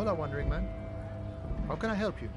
Hola, Wandering Man. How can I help you?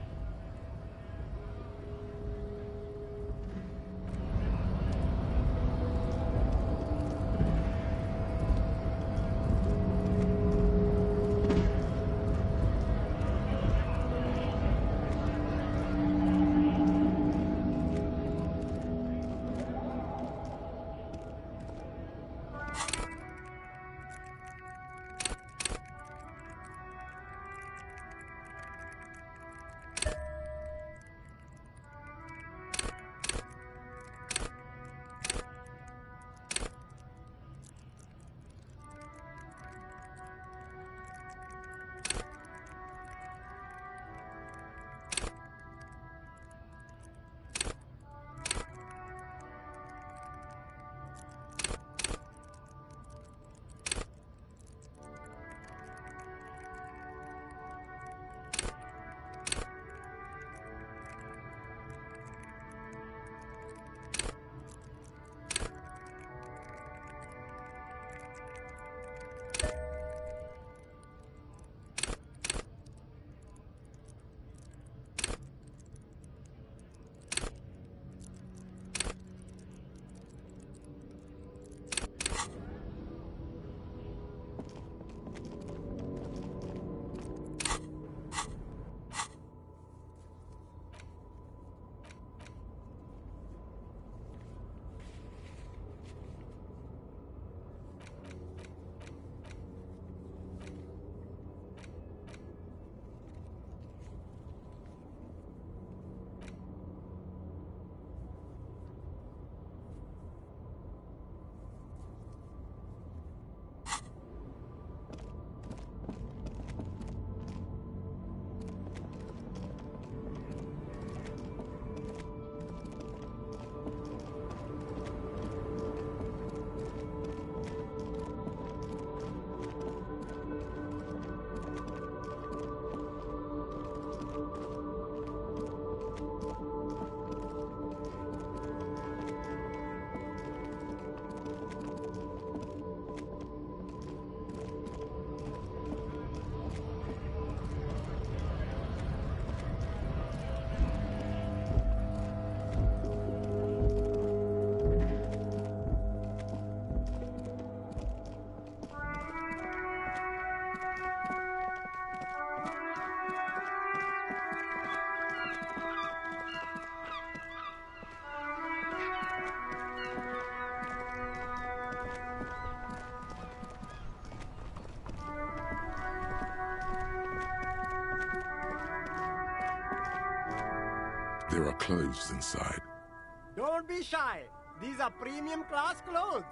There are clothes inside. Don't be shy. These are premium class clothes.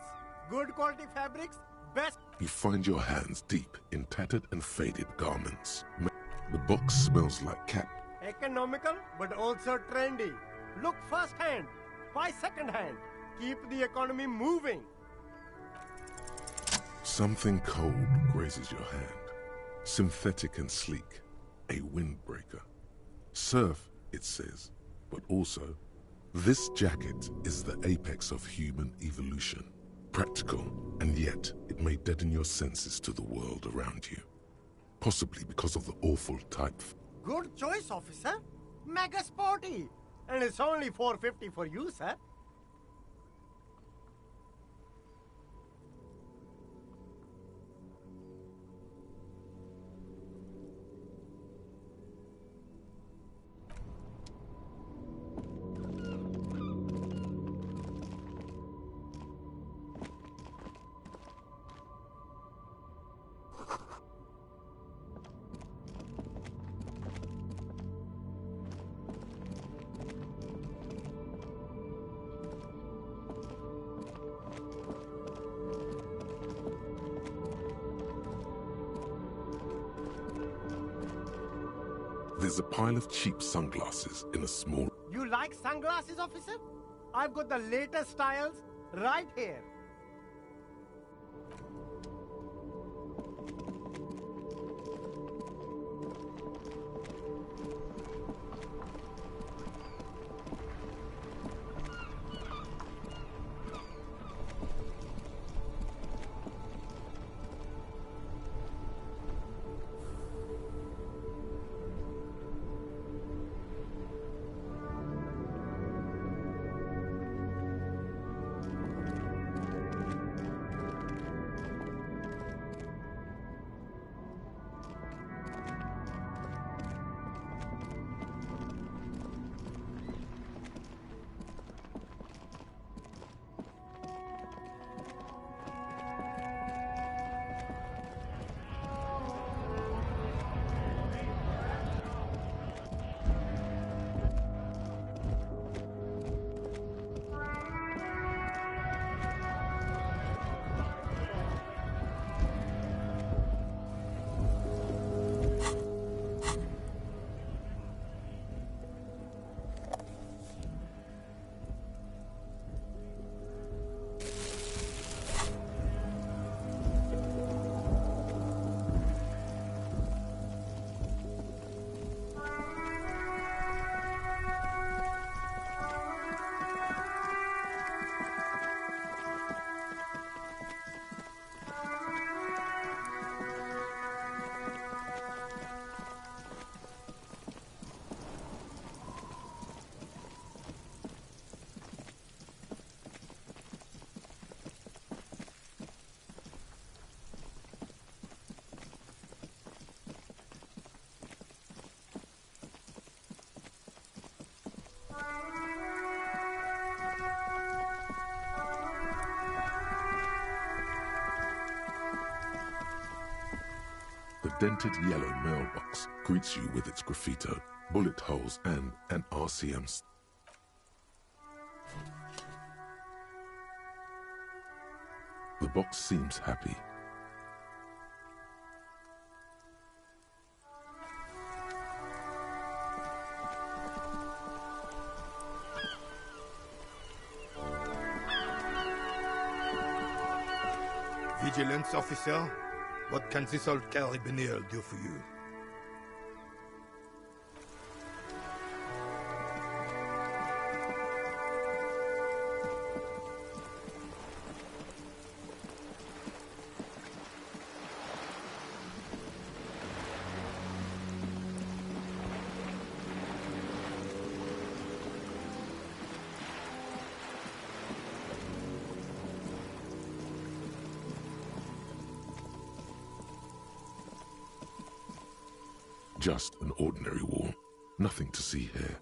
Good quality fabrics, best. You find your hands deep in tattered and faded garments. The box smells like cat. Economical, but also trendy. Look first hand, buy second hand. Keep the economy moving. Something cold grazes your hand. Synthetic and sleek. A windbreaker. Surf, it says. But also, this jacket is the apex of human evolution. Practical, and yet it may deaden your senses to the world around you. Possibly because of the awful type. Good choice, officer. Mega sporty. And it's only $4.50 for you, sir. There's a pile of cheap sunglasses in a small... You like sunglasses, officer? I've got the latest styles right here. dented yellow mailbox greets you with its graffito, bullet holes, and an RCM. The box seems happy. Vigilance officer, what can this old carabinier do for you? Just an ordinary wall. Nothing to see here.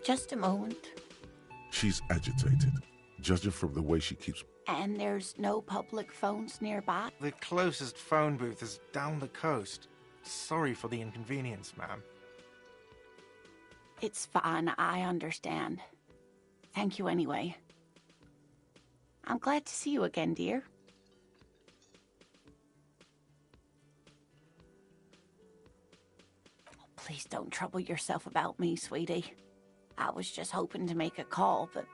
Just a moment. She's agitated, judging from the way she keeps... And there's no public phones nearby? The closest phone booth is down the coast. Sorry for the inconvenience, ma'am. It's fine, I understand. Thank you anyway. I'm glad to see you again, dear. Oh, please don't trouble yourself about me, sweetie. I was just hoping to make a call, but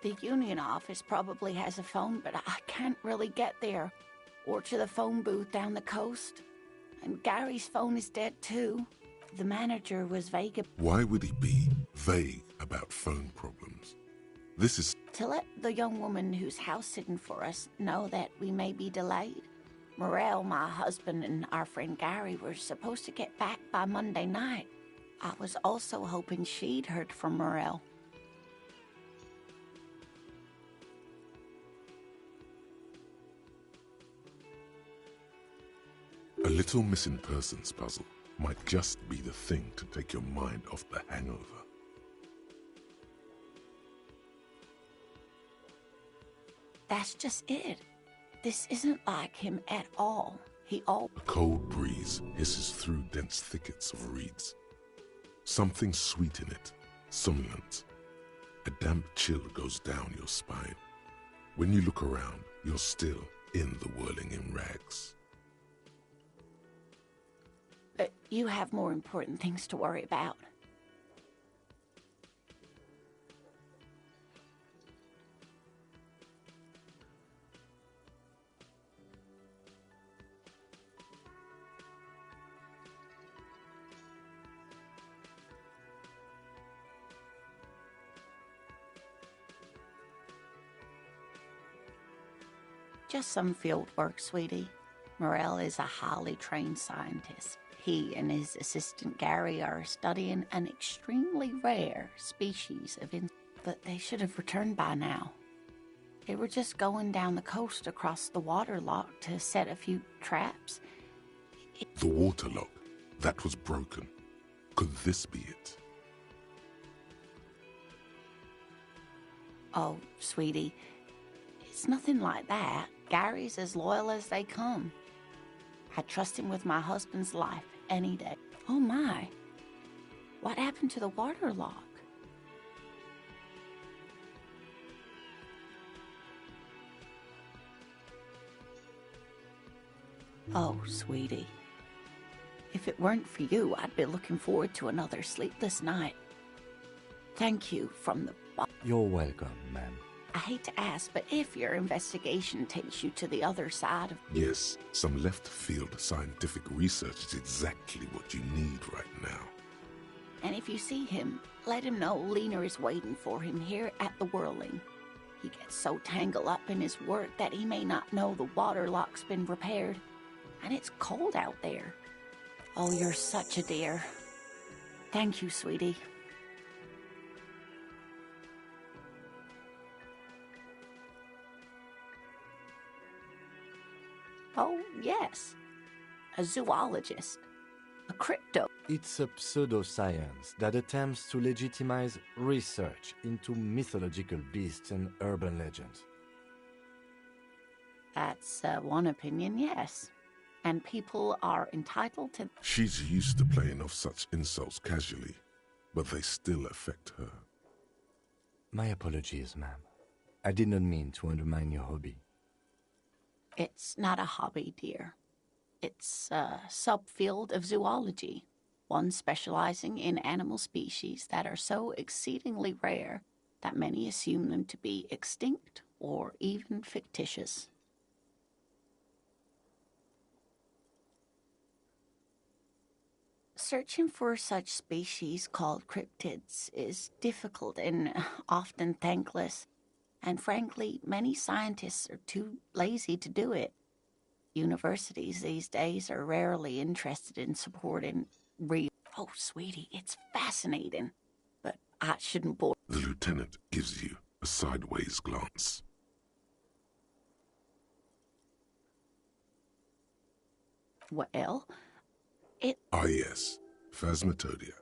the union office probably has a phone, but I can't really get there. Or to the phone booth down the coast. And Gary's phone is dead too. The manager was vague. Why would he be vague about phone problems? This is... To let the young woman who's house-sitting for us know that we may be delayed. Morel, my husband, and our friend Gary were supposed to get back by Monday night. I was also hoping she'd heard from Morel. A little missing persons puzzle might just be the thing to take your mind off the hangover. That's just it. This isn't like him at all. A cold breeze hisses through dense thickets of reeds. Something sweet in it, somnolent. A damp chill goes down your spine. When you look around, you're still in the whirling in rags. You have more important things to worry about. just some field work, sweetie. Morel is a highly trained scientist. He and his assistant Gary are studying an extremely rare species of insect, but they should have returned by now. They were just going down the coast across the waterlock to set a few traps. The waterlock, that was broken. Could this be it? Oh, sweetie, it's nothing like that. Gary's as loyal as they come. I'd trust him with my husband's life any day. Oh my, what happened to the waterlock? Oh, sweetie, if it weren't for you, I'd be looking forward to another sleepless night. Thank you from the bottom. You're welcome, ma'am. I hate to ask, but if your investigation takes you to the other side of... Yes, some left-field scientific research is exactly what you need right now. And if you see him, let him know Lena is waiting for him here at the Whirling. He gets so tangled up in his work that he may not know the waterlock's been repaired. And it's cold out there. Oh, you're such a dear. Thank you, sweetie. Oh, yes. A zoologist. A crypto. It's a pseudoscience that attempts to legitimize research into mythological beasts and urban legends. That's one opinion, yes. And people are entitled to... She's used to playing off such insults casually, but they still affect her. My apologies, ma'am. I did not mean to undermine your hobby. It's not a hobby, dear. It's a subfield of zoology, one specializing in animal species that are so exceedingly rare that many assume them to be extinct or even fictitious. Searching for such species called cryptids is difficult and often thankless, and frankly, many scientists are too lazy to do it. Universities these days are rarely interested in supporting real... Oh, sweetie, it's fascinating, but I shouldn't bore... The lieutenant gives you a sideways glance. Well, Ah yes, Phasmatodea,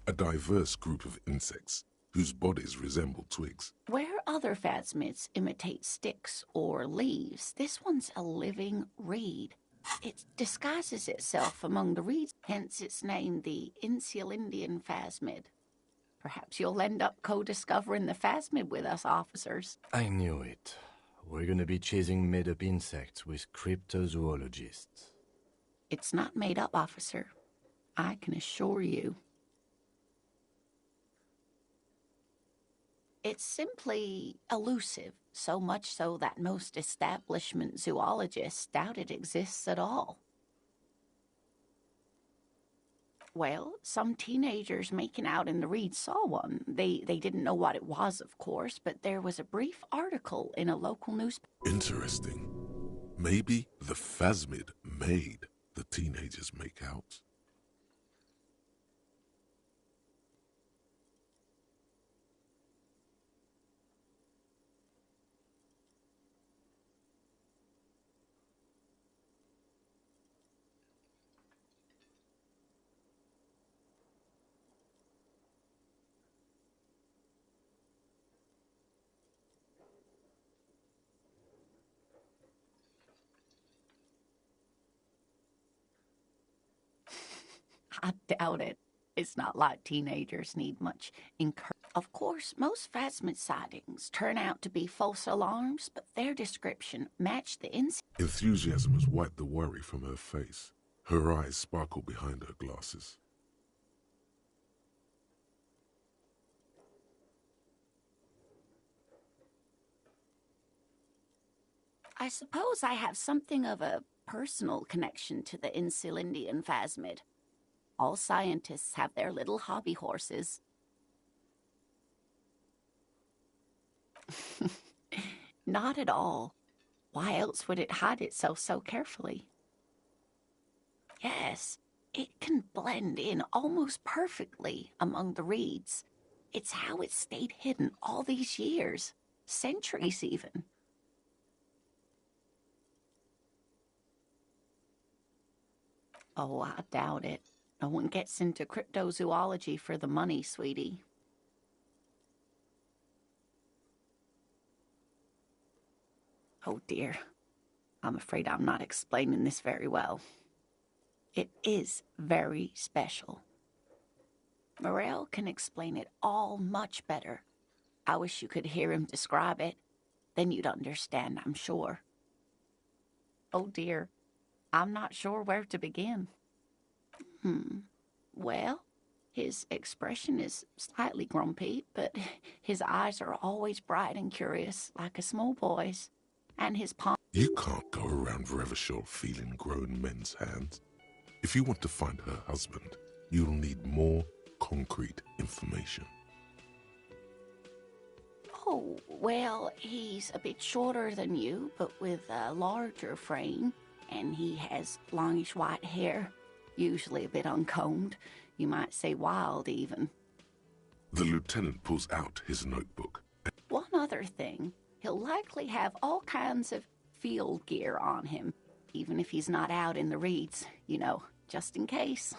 a diverse group of insects whose bodies resemble twigs. Where other phasmids imitate sticks or leaves, this one's a living reed. It disguises itself among the reeds, hence its name, the Insulindian phasmid. Perhaps you'll end up co-discovering the phasmid with us, officers. I knew it. We're gonna be chasing made-up insects with cryptozoologists. It's not made up, officer. I can assure you. It's simply elusive, so much so that most establishment zoologists doubt it exists at all. Well, some teenagers making out in the reeds saw one. They didn't know what it was, of course, but there was a brief article in a local newspaper. Interesting. Maybe the phasmid made the teenagers make out. I doubt it. It's not like teenagers need much encouragement. Of course, most phasmid sightings turn out to be false alarms, but their description matched the Enthusiasm has wiped the worry from her face. Her eyes sparkle behind her glasses. I suppose I have something of a personal connection to the Insulindian phasmid. All scientists have their little hobby horses. Not at all. Why else would it hide itself so carefully? Yes, it can blend in almost perfectly among the reeds. It's how it stayed hidden all these years, centuries even. Oh, I doubt it. No one gets into cryptozoology for the money, sweetie. Oh dear, I'm afraid I'm not explaining this very well. It is very special. Morel can explain it all much better. I wish you could hear him describe it. Then you'd understand, I'm sure. Oh dear, I'm not sure where to begin. Well, his expression is slightly grumpy, but his eyes are always bright and curious, like a small boy's. And his palm... You can't go around Revachol feeling grown men's hands. If you want to find her husband, you'll need more concrete information. Oh, well, he's a bit shorter than you, but with a larger frame, and he has longish white hair, usually a bit uncombed. You might say wild, even. The lieutenant pulls out his notebook. One other thing, he'll likely have all kinds of field gear on him, even if he's not out in the reeds, you know, just in case.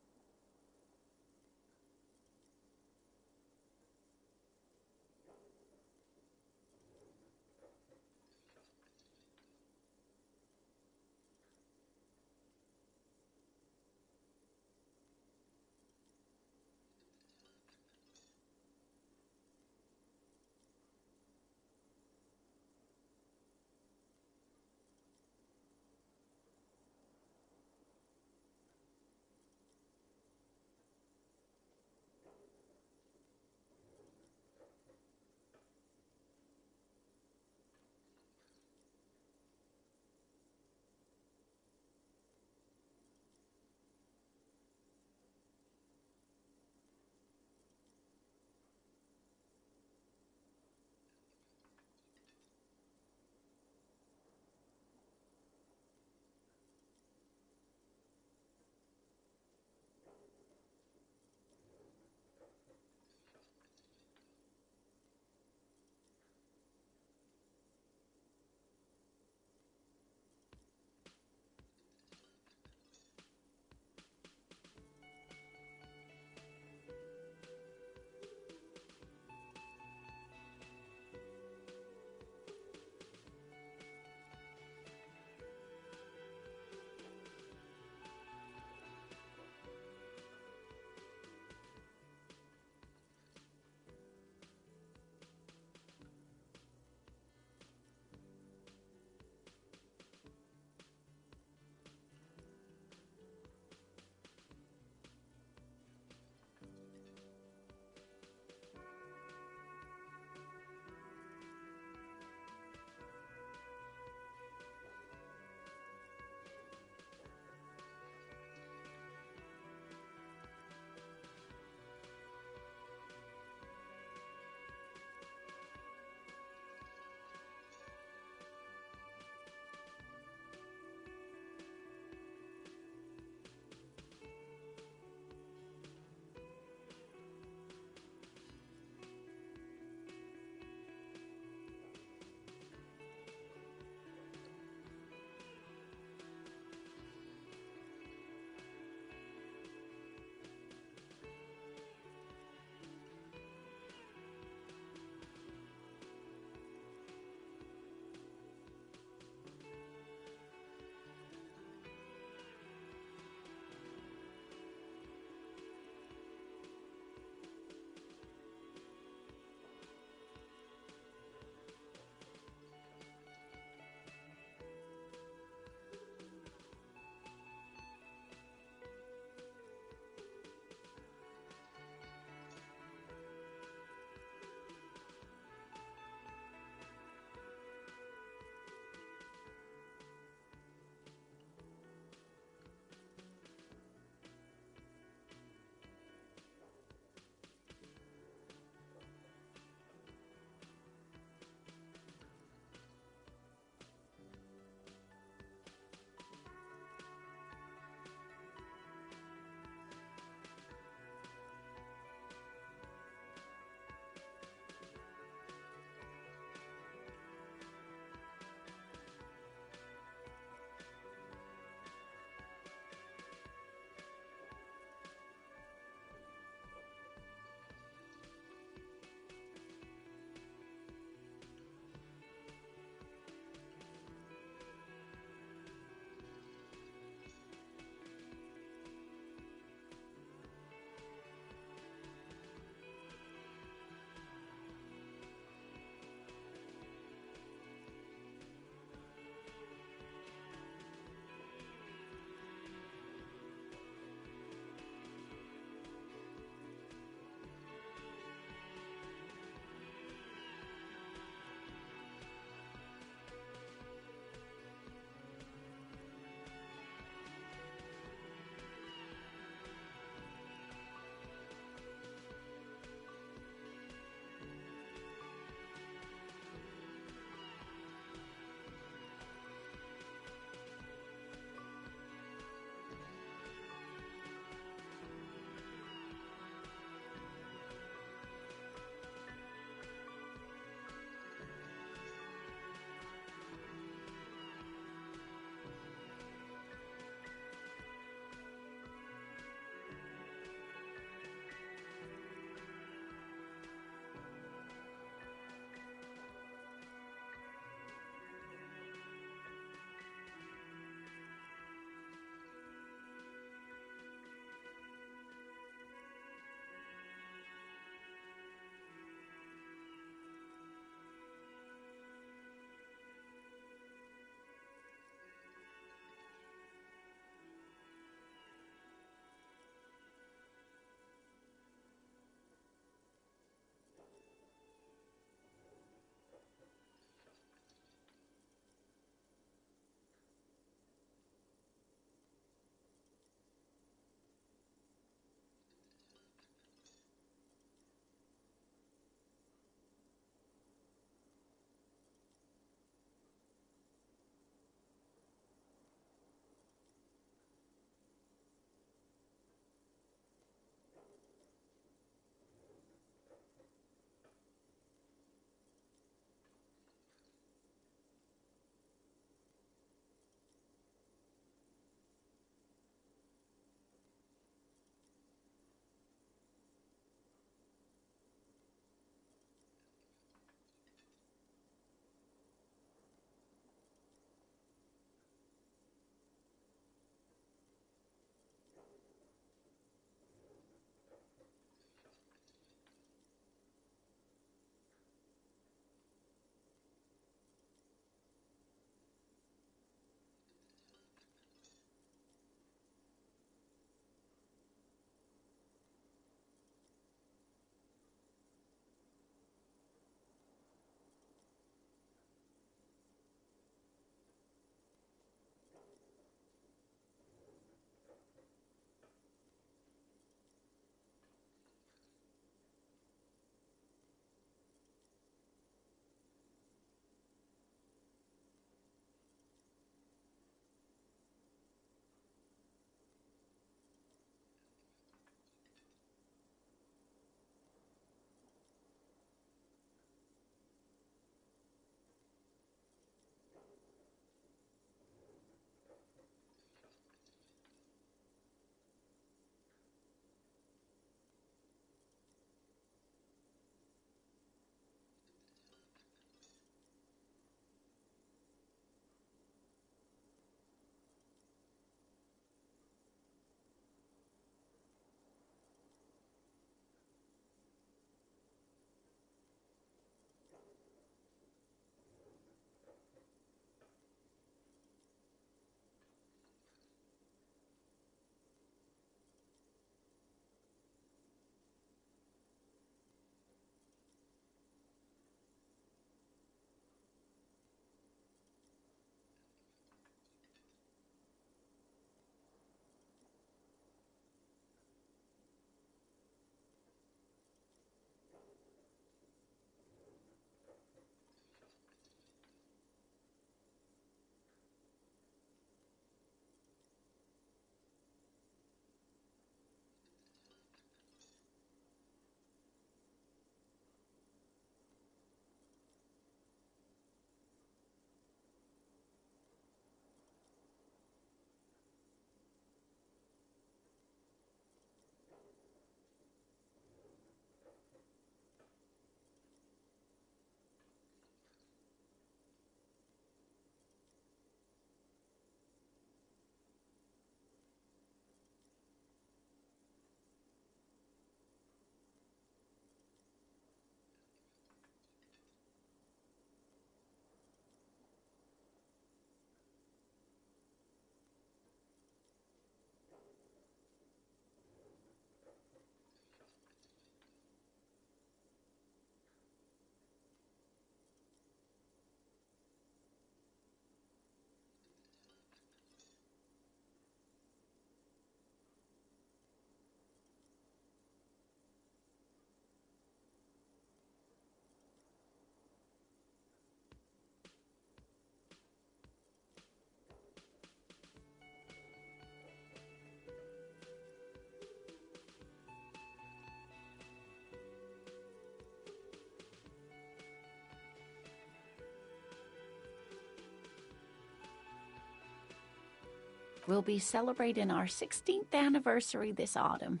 We'll be celebrating our 16th anniversary this autumn.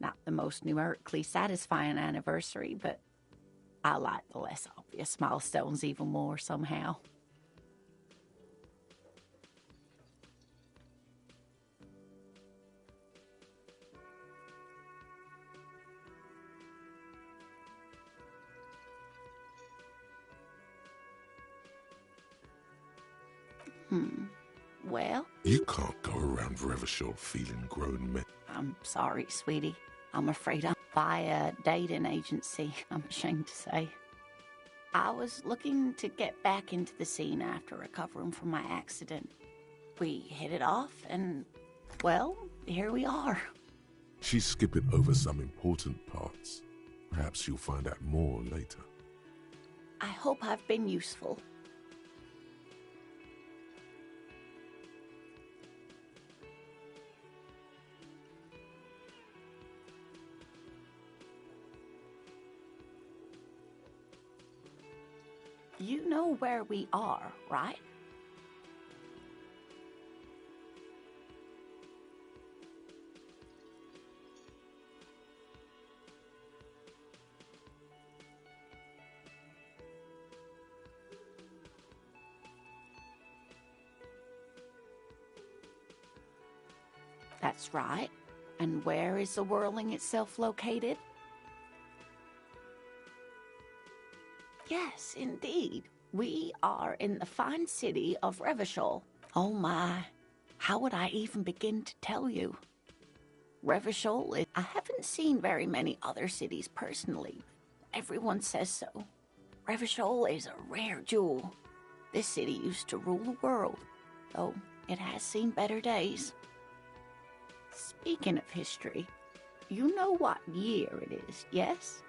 Not the most numerically satisfying anniversary, but I like the less obvious milestones even more somehow. Well? You can't go around Revachol feeling grown men. I'm sorry, sweetie. I'm afraid I'm by a dating agency, I'm ashamed to say. I was looking to get back into the scene after recovering from my accident. We hit it off and, well, here we are. She's skipping over some important parts. Perhaps you'll find out more later. I hope I've been useful. You know where we are, right? That's right. And where is the whirling itself located? Yes, indeed. We are in the fine city of Revachol. Oh my, how would I even begin to tell you? Revachol is... I haven't seen very many other cities personally. Everyone says so. Revachol is a rare jewel. This city used to rule the world, though it has seen better days. Speaking of history, you know what year it is, yes?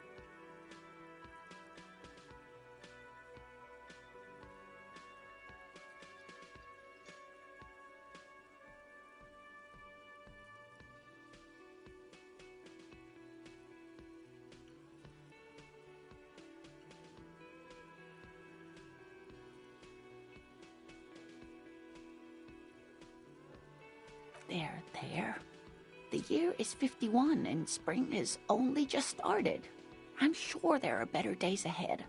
There. The year is 51 and spring has only just started. I'm sure there are better days ahead.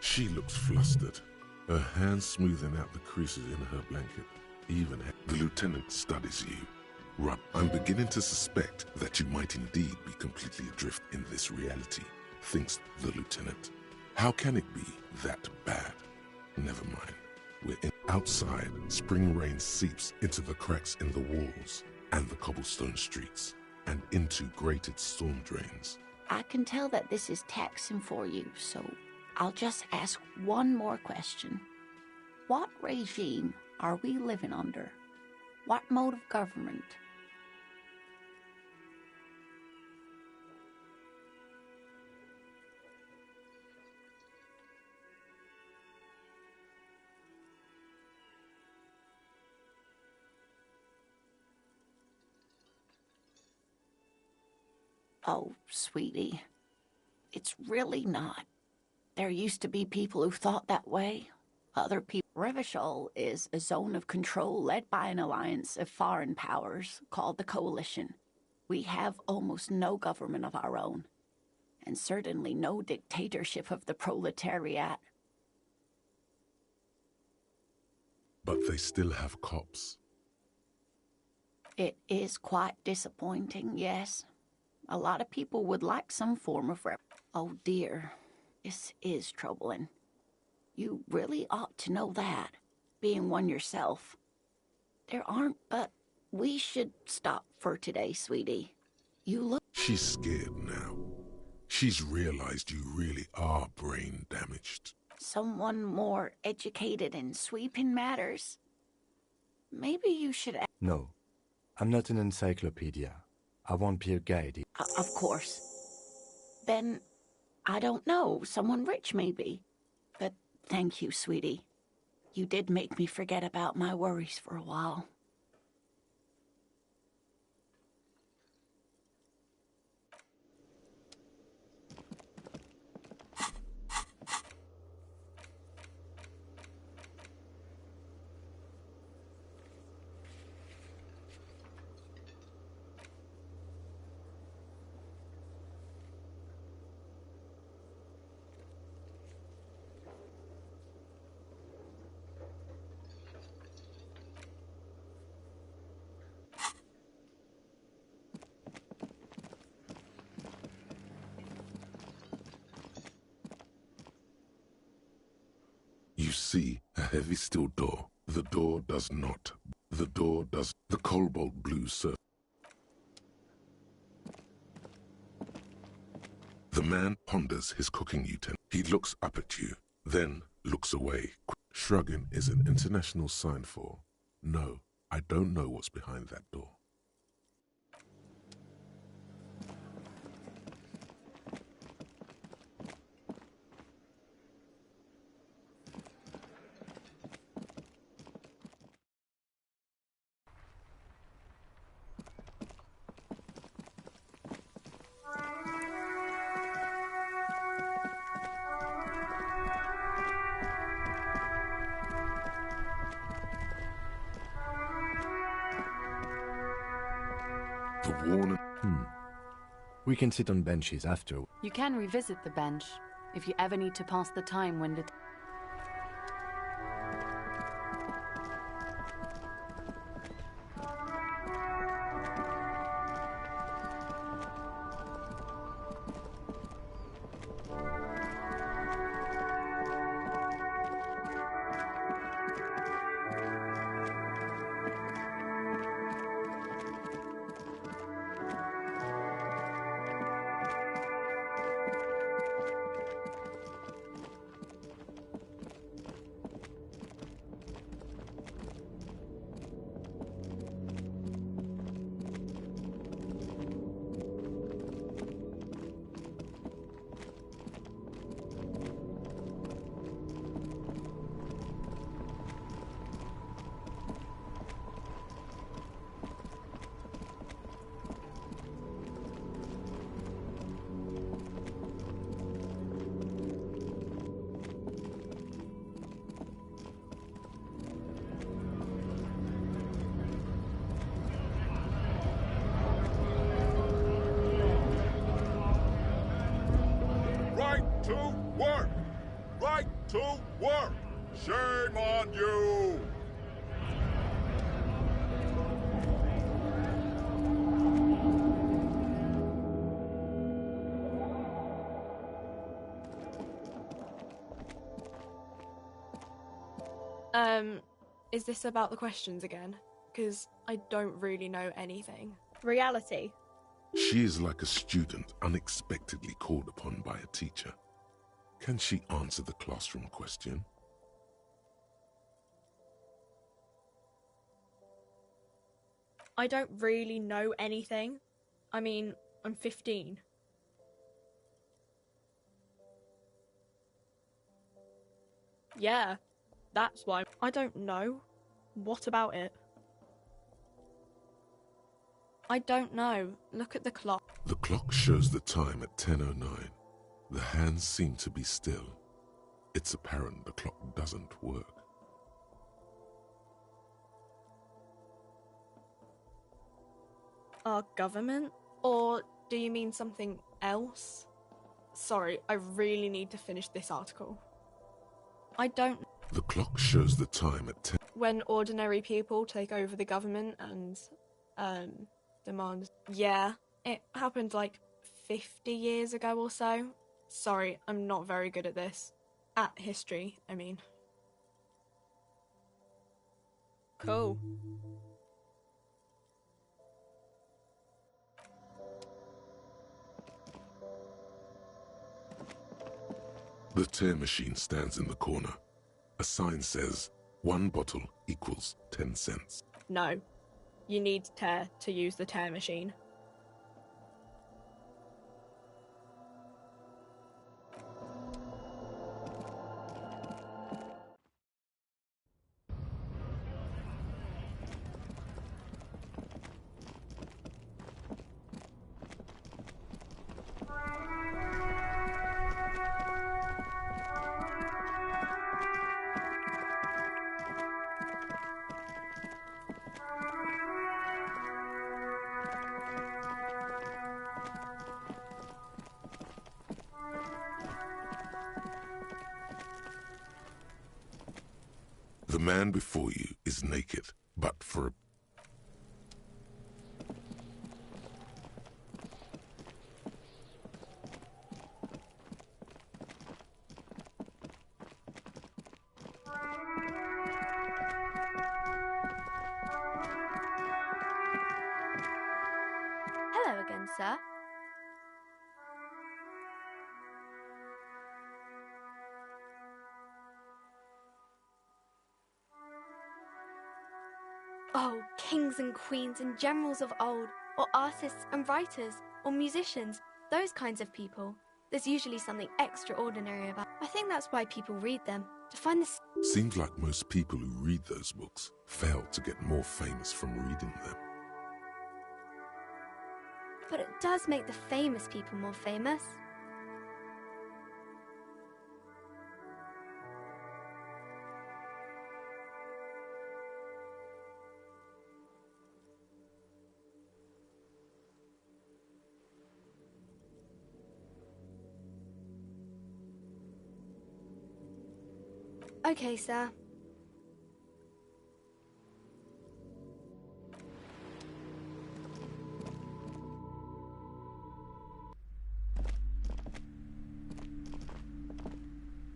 She looks flustered, her hands smoothing out the creases in her blanket. Even the lieutenant studies you. Rub, I'm beginning to suspect that you might indeed be completely adrift in this reality, thinks the lieutenant. How can it be that bad? Never mind. We're in. Outside, spring rain seeps into the cracks in the walls and the cobblestone streets and into grated storm drains. I can tell that this is taxing for you, so I'll just ask one more question. What regime are we living under? What mode of government? Oh, sweetie, it's really not. There used to be people who thought that way. Other people. Revachol is a zone of control led by an alliance of foreign powers called the Coalition. We have almost no government of our own, and certainly no dictatorship of the proletariat. But they still have cops. It is quite disappointing, yes. A lot of people would like some form of Oh dear, this is troubling. You really ought to know that, being one yourself. There aren't, but we should stop for today, sweetie. You look... She's scared now. She's realized you really are brain damaged. Someone more educated in sweeping matters? Maybe you should... No, I'm not an encyclopedia. I won't be a guide. Of course. Then, I don't know, someone rich maybe. But thank you, sweetie. You did make me forget about my worries for a while. You see a heavy steel door. The door does not. The door does. The cobalt blue surface. The man ponders his cooking utensil. He looks up at you, then looks away. Shrugging is an international sign for, no, I don't know what's behind that door. The warning. We can sit on benches after. You can revisit the bench if you ever need to pass the time when the... Right to work! Right to work! Shame on you! Is this about the questions again? Because I don't really know anything. Reality. She is like a student unexpectedly called upon by a teacher. Can she answer the classroom question? I don't really know anything. I mean, I'm 15. Yeah, that's why. I don't know. What about it? I don't know. Look at the clock. The clock shows the time at 10:09. The hands seem to be still. It's apparent the clock doesn't work. Our government? Or do you mean something else? Sorry, I really need to finish this article. I don't... The clock shows the time at 10. When ordinary people take over the government and, demand... Yeah, it happened like 50 years ago or so. Sorry, I'm not very good at this. At history, I mean. Cool. The tear machine stands in the corner. A sign says, 1 bottle equals 10 cents. No. You need tear to use the tear machine. The man before you is naked, but for a... Hello again, sir. Oh, kings and queens and generals of old, or artists and writers, or musicians, those kinds of people. There's usually something extraordinary about. I think that's why people read them, to find the... Seems like most people who read those books fail to get more famous from reading them. But it does make the famous people more famous. Okay, sir.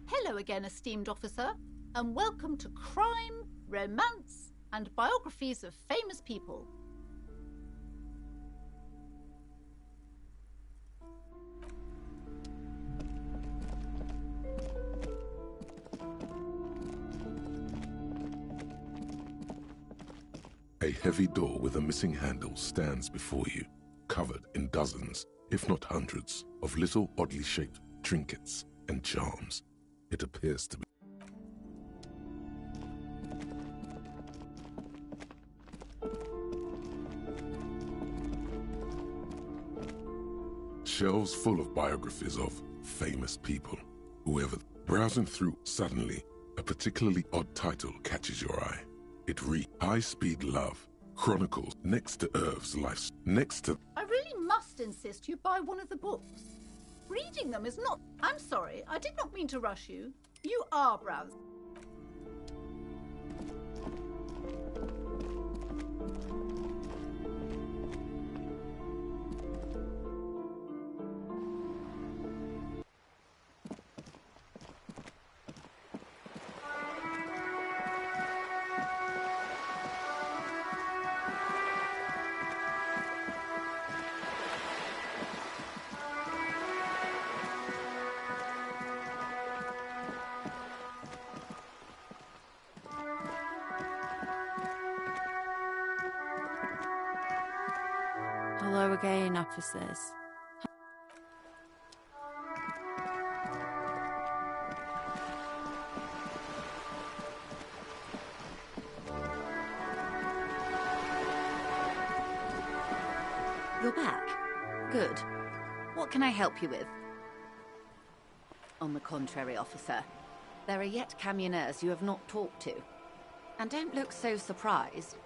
Hello again, esteemed officer, and welcome to Crime, Romance, and Biographies of Famous People. A heavy door with a missing handle stands before you, covered in dozens, if not hundreds, of little oddly shaped trinkets and charms. It appears to be shelves full of biographies of famous people. Whoever browsing through, suddenly, a particularly odd title catches your eye. It reads High Speed Love, Chronicles next to Irv's life. Next to... I really must insist you buy one of the books. Reading them is not... I'm sorry, I did not mean to rush you. You are browsing. Hello again, officers. You're back. Good. What can I help you with? On the contrary, officer, there are yet camioneers you have not talked to. And don't look so surprised.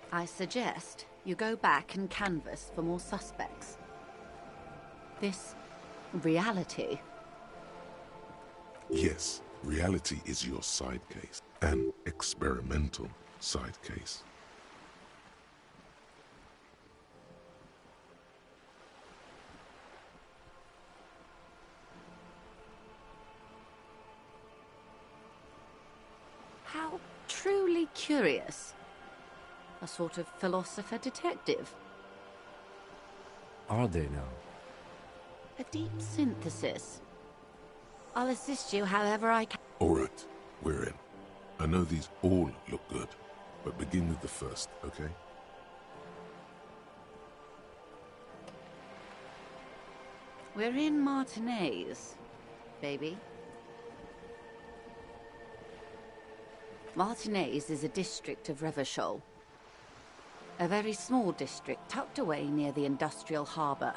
I suggest you go back and canvass for more suspects. This reality. Yes, reality is your side case, an experimental side case. How truly curious. A sort of philosopher detective. Are they now? A deep synthesis. I'll assist you however I can. All right, we're in. I know these all look good, but begin with the first, okay? We're in Martinez, baby. Martinez is a district of Revachol. A very small district tucked away near the industrial harbour,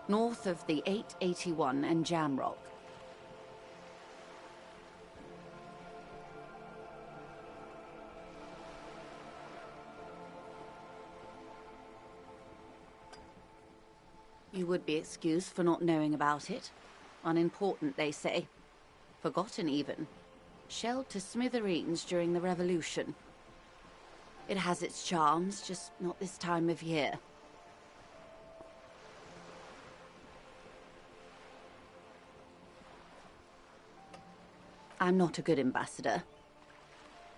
north of the 881 and Jamrock. You would be excused for not knowing about it. Unimportant, they say. Forgotten, even. Shelled to smithereens during the Revolution. It has its charms, just not this time of year. I'm not a good ambassador.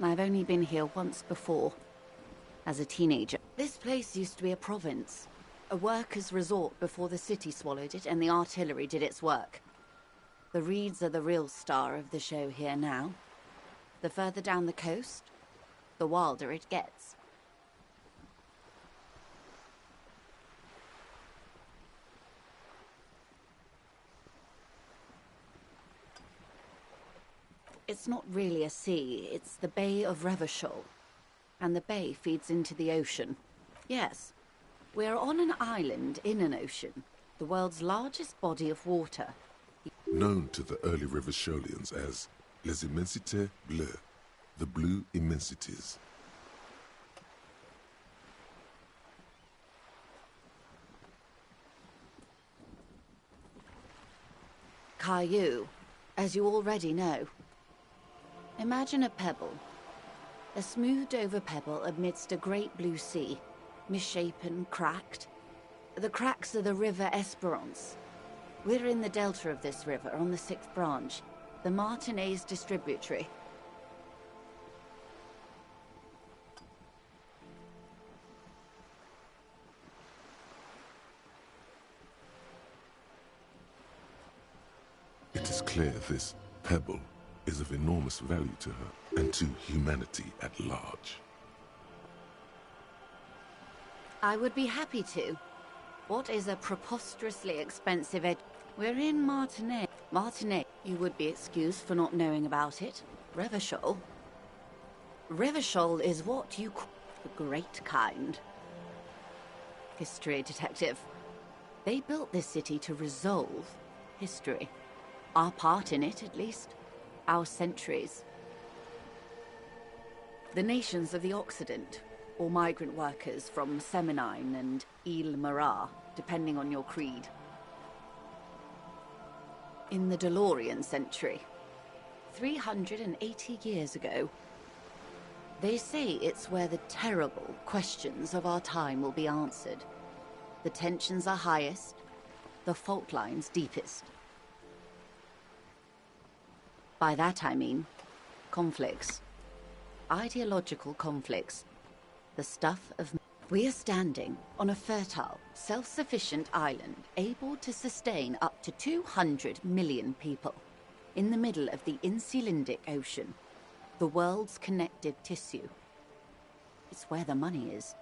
I've only been here once before, as a teenager. This place used to be a province. A workers' resort before the city swallowed it and the artillery did its work. The reeds are the real star of the show here now. The further down the coast, the wilder it gets. It's not really a sea, it's the Bay of Revachol. And the bay feeds into the ocean. Yes. We're on an island in an ocean, the world's largest body of water. Known to the early Revacholians as Les Immensités Bleues, the Blue Immensities. Caillou, as you already know. Imagine a pebble. A smoothed-over pebble amidst a great blue sea. Misshapen, cracked. The cracks are the River Esperance. We're in the delta of this river, on the 6th branch, the Martinez distributary. It is clear this pebble is of enormous value to her and to humanity at large. I would be happy to. What is a preposterously expensive We're in Martinez. Martinez. You would be excused for not knowing about it. Revachol. Revachol is what you call the great kind. History detective. They built this city to resolve history. Our part in it, at least. Our centuries. The nations of the Occident, or migrant workers from Seminine and Ile-Marat, depending on your creed. In the DeLorean century, 380 years ago, they say it's where the terrible questions of our time will be answered. The tensions are highest, the fault lines deepest. By that I mean conflicts. Ideological conflicts. The stuff of... We are standing on a fertile, self-sufficient island able to sustain up to 200 million people in the middle of the Insulindic Ocean, the world's connective tissue. It's where the money is.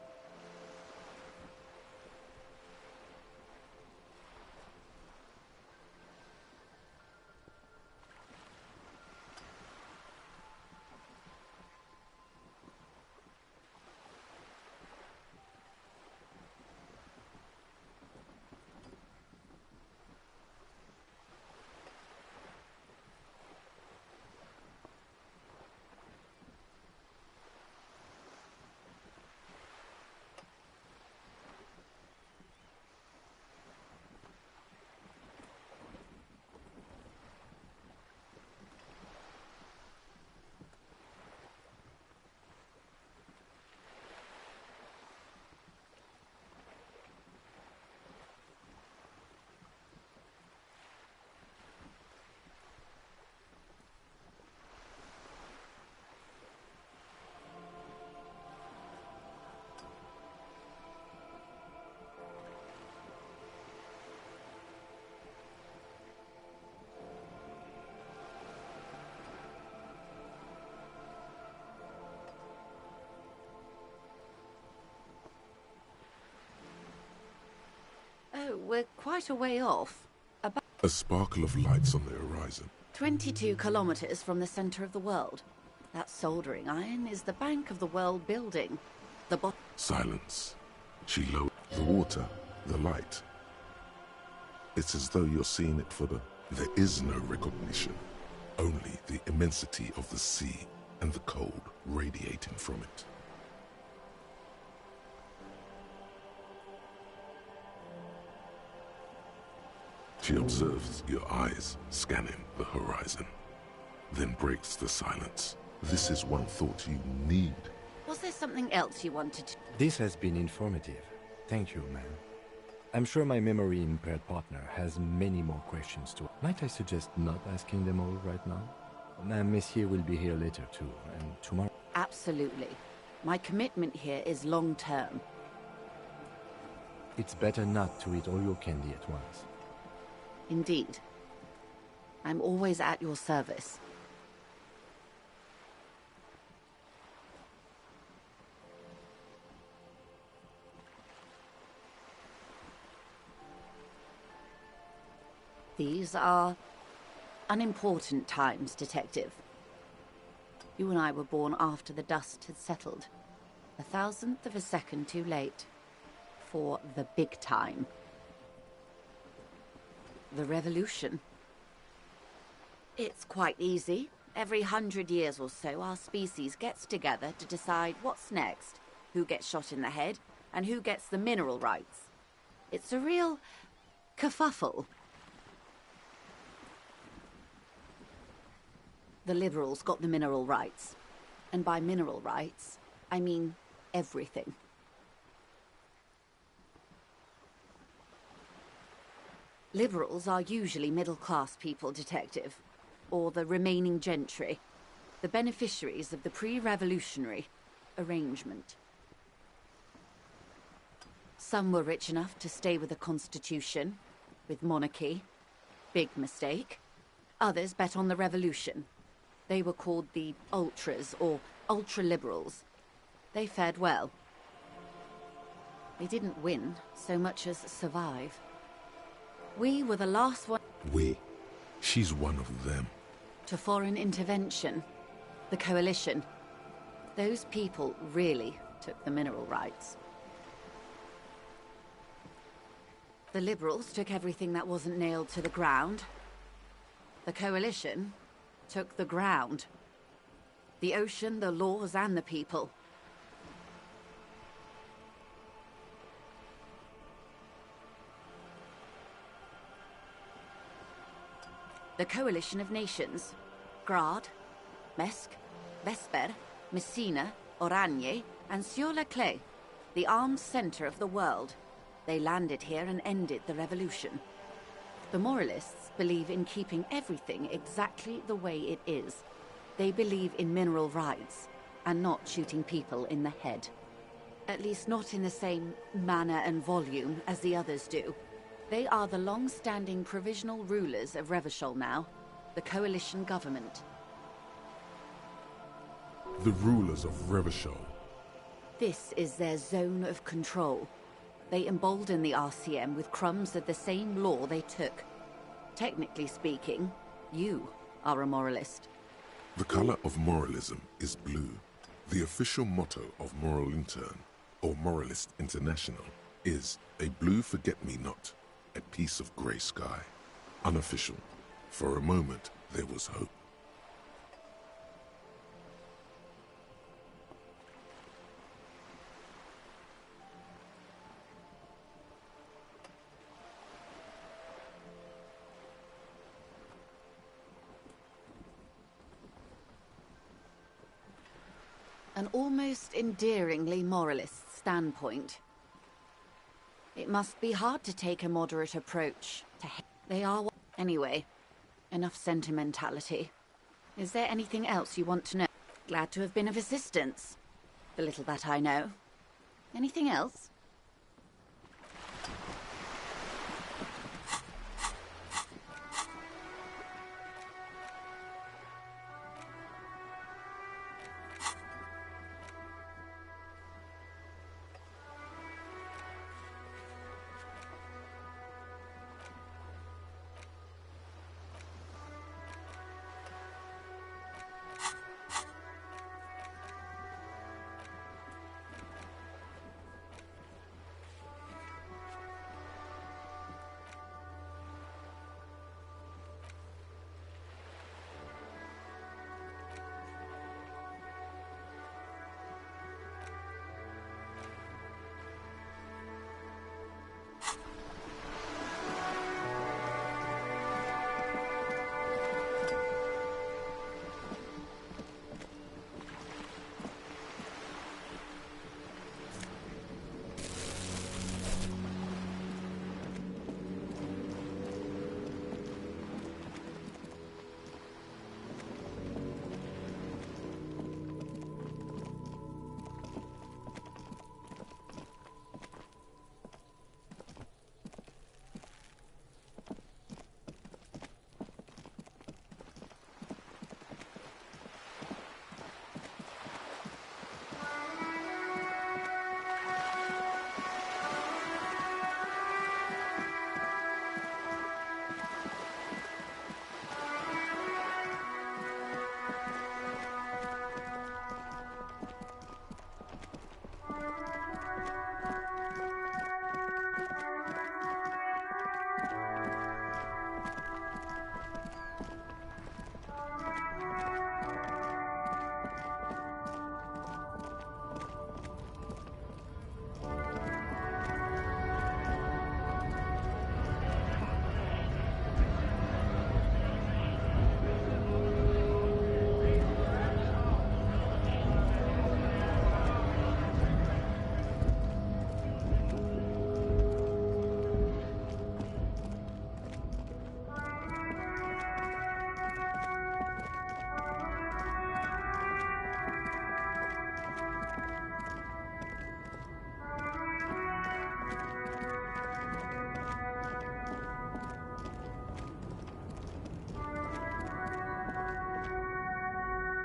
we're quite a way off. About A sparkle of lights on the horizon. 22 kilometers from the center of the world. That soldering iron is the bank of the world building. The Silence. She lowered the water, the light. It's as though you're seeing it for the... There is no recognition. Only the immensity of the sea and the cold radiating from it. She observes your eyes scanning the horizon, then breaks the silence. This is one thought you need. Was there something else you wanted to... This has been informative. Thank you, ma'am. I'm sure my memory-impaired partner has many more questions to... Might I suggest not asking them all right now? Monsieur will be here later too, and tomorrow... Absolutely. My commitment here is long-term. It's better not to eat all your candy at once. Indeed. I'm always at your service. These are unimportant times, Detective. You and I were born after the dust had settled. 1,000th of a second too late. For the big time. The revolution. It's quite easy. Every 100 years or so, our species gets together to decide what's next, who gets shot in the head, and who gets the mineral rights. It's a real kerfuffle. The liberals got the mineral rights. And by mineral rights, I mean everything. Liberals are usually middle-class people, Detective. Or the remaining gentry. The beneficiaries of the pre-revolutionary arrangement. Some were rich enough to stay with the Constitution, with monarchy. Big mistake. Others bet on the revolution. They were called the ultras, or ultra-liberals. They fared well. They didn't win so much as survive. We were the last one... We? She's one of them. To foreign intervention. The coalition. Those people really took the mineral rights. The liberals took everything that wasn't nailed to the ground. The coalition took the ground. The ocean, the laws, and the people. The coalition of nations. Grad, Mesk, Vesper, Messina, Oranje, and Sur-le-Clay. The armed center of the world. They landed here and ended the revolution. The moralists believe in keeping everything exactly the way it is. They believe in mineral rights, and not shooting people in the head. At least not in the same manner and volume as the others do. They are the long-standing provisional rulers of Revachol now, the coalition government. The rulers of Revachol. This is their zone of control. They embolden the RCM with crumbs of the same law they took. Technically speaking, you are a moralist. The color of moralism is blue. The official motto of Moral Intern, or Moralist International, is a blue forget-me-not, a piece of grey sky. Unofficial. For a moment, there was hope. An almost endearingly moralist standpoint. It must be hard to take a moderate approach to they are anyway. Enough sentimentality. Is there anything else you want to know? Glad to have been of assistance. The little that I know. Anything else?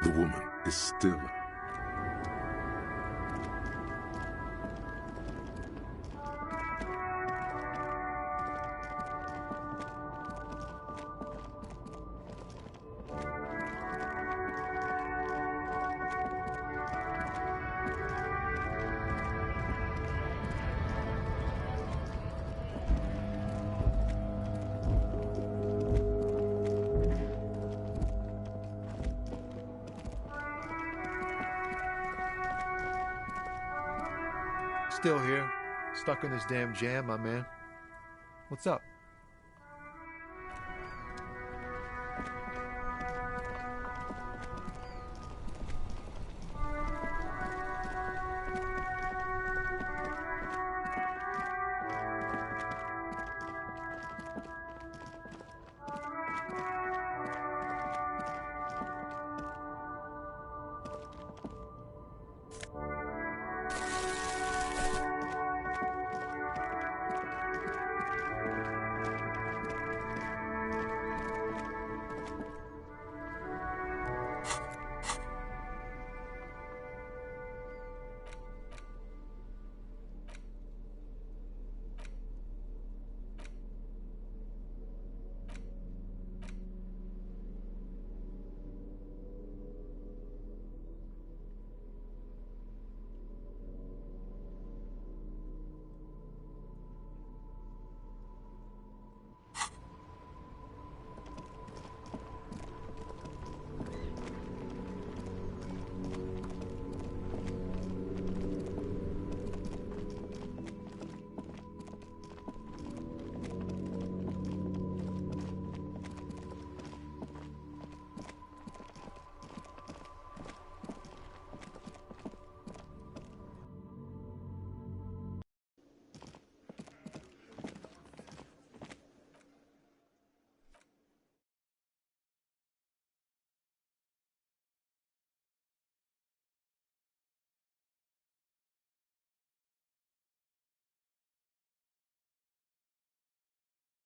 The woman is still... Still here. Stuck in this damn jam, my man. What's up?